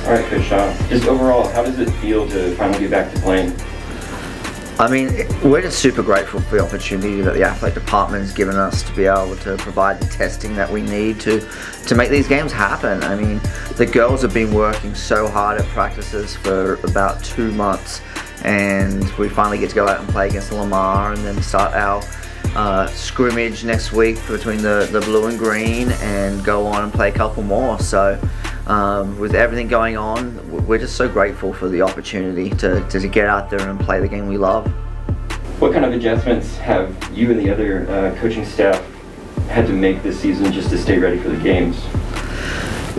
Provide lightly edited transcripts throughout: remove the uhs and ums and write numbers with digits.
All right, Coach Shaw. Just overall, how does it feel to finally get back to playing? I mean, we're just super grateful for the opportunity that the athletic department has given us to be able to provide the testing that we need to make these games happen. I mean, the girls have been working so hard at practices for about 2 months, and we finally get to go out and play against Lamar and then start our scrimmage next week between the blue and green and go on and play a couple more. So with everything going on, we're just so grateful for the opportunity to get out there and play the game we love. What kind of adjustments have you and the other coaching staff had to make this season just to stay ready for the games?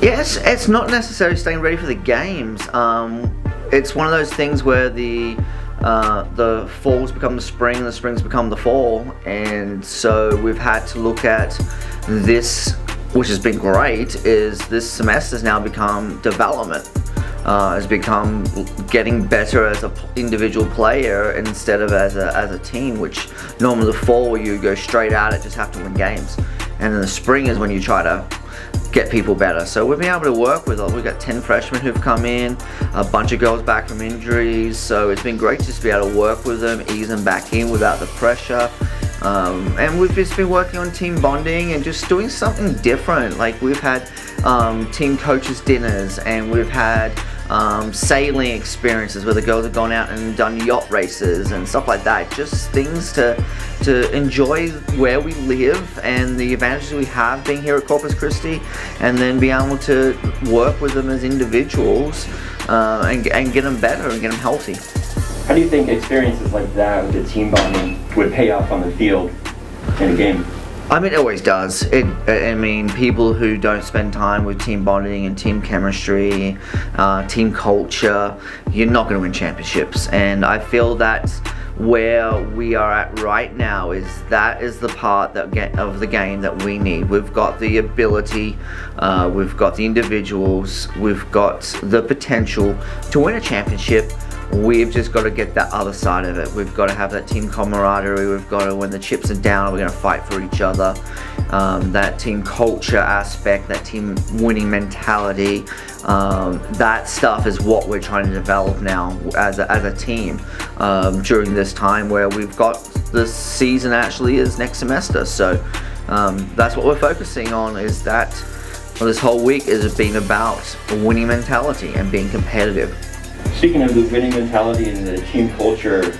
Yes, it's not necessarily staying ready for the games. It's one of those things where the falls become the spring and the springs become the fall, and so we've had to look at this, which has been great, is this semester's now become development. Has become getting better as an individual player instead of as a team, which normally the fall you go straight at it, just have to win games, and in the spring is when you try to get people better. So we've been able to work with it. We've got 10 freshmen who've come in, a bunch of girls back from injuries, so it's been great just to be able to work with them, ease them back in without the pressure. And we've just been working on team bonding and just doing something different. Like we've had team coaches dinners, and we've had sailing experiences where the girls have gone out and done yacht races and stuff like that. Just things to enjoy where we live and the advantages we have being here at Corpus Christi, and then be able to work with them as individuals and get them better and get them healthy. How do you think experiences like that with the team bonding would pay off on the field in a game? I mean, it always does. I mean, people who don't spend time with team bonding and team chemistry, team culture, you're not going to win championships. And I feel that's where we are at right now. That is the part of the game that we need. We've got the ability, we've got the individuals, we've got the potential to win a championship. We've just got to get that other side of it. We've got to have that team camaraderie. We've got to, when the chips are down, we're going to fight for each other. That team culture aspect, that team winning mentality, that stuff is what we're trying to develop now as a team during this time where we've got the season actually is next semester. So that's what we're focusing on, is that this whole week has been about a winning mentality and being competitive. Speaking of the winning mentality and the team culture,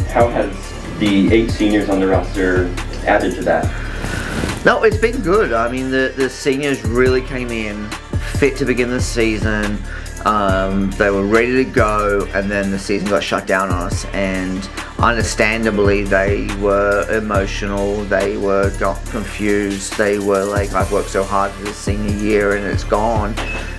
how has the 8 seniors on the roster added to that? No, it's been good. I mean, the seniors really came in fit to begin the season. They were ready to go, and then the season got shut down on us, and understandably they were emotional, they got confused, they were like, I've worked so hard for this senior year and it's gone.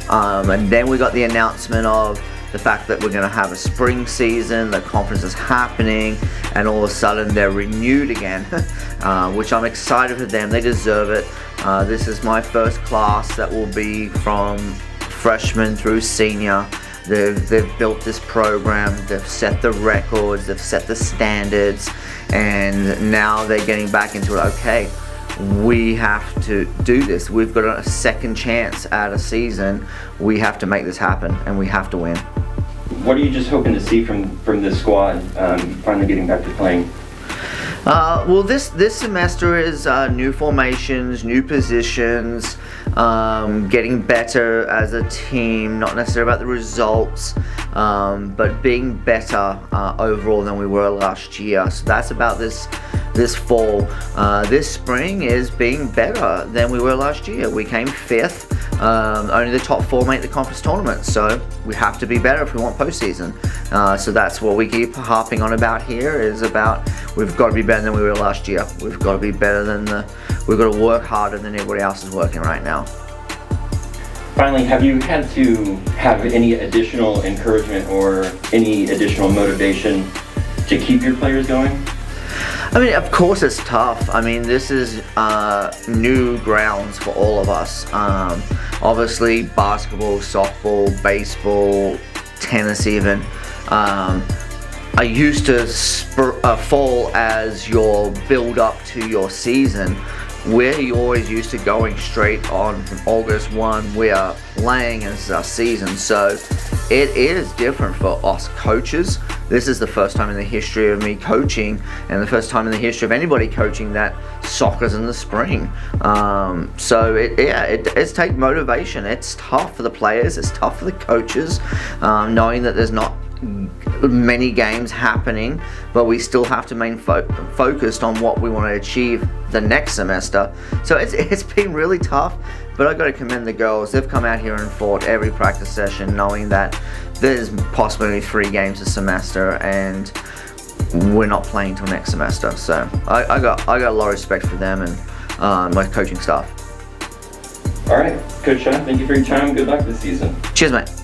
And then we got the announcement of the fact that we're going to have a spring season, the conference is happening, and all of a sudden they're renewed again, which I'm excited for them. They deserve it. This is my first class that will be from freshman through senior. They've built this program, they've set the records, they've set the standards, and now they're getting back into it. Okay, we have to do this. We've got a second chance at a season. We have to make this happen, and we have to win. What are you just hoping to see from this squad finally getting back to playing? Well, this semester is new formations, new positions, getting better as a team, not necessarily about the results, but being better overall than we were last year. So that's about this fall. This spring is being better than we were last year. We came 5th. Only the top 4 make the conference tournament, so we have to be better if we want postseason. So that's what we keep harping on about here, is about we've got to be better than we were last year. We've got to be better than we've got to work harder than everybody else is working right now. Finally, have you had to have any additional encouragement or any additional motivation to keep your players going? I mean, of course it's tough. I mean, this is new grounds for all of us. Obviously, basketball, softball, baseball, tennis even. I used to fall as your build up to your season, we're always used to going straight on from August 1. We are playing, and this is our season, so it is different for us coaches. This is the first time in the history of me coaching, and the first time in the history of anybody coaching, that soccer's in the spring. So it's take motivation. It's tough for the players, it's tough for the coaches, knowing that there's not many games happening, but we still have to remain focused on what we want to achieve the next semester. So it's been really tough, but I've got to commend the girls. They've come out here and fought every practice session, knowing that there's possibly 3 games a semester and we're not playing till next semester. So I got a lot of respect for them and my coaching staff. All right, Coach Sean, thank you for your time. Good luck this season. Cheers, mate.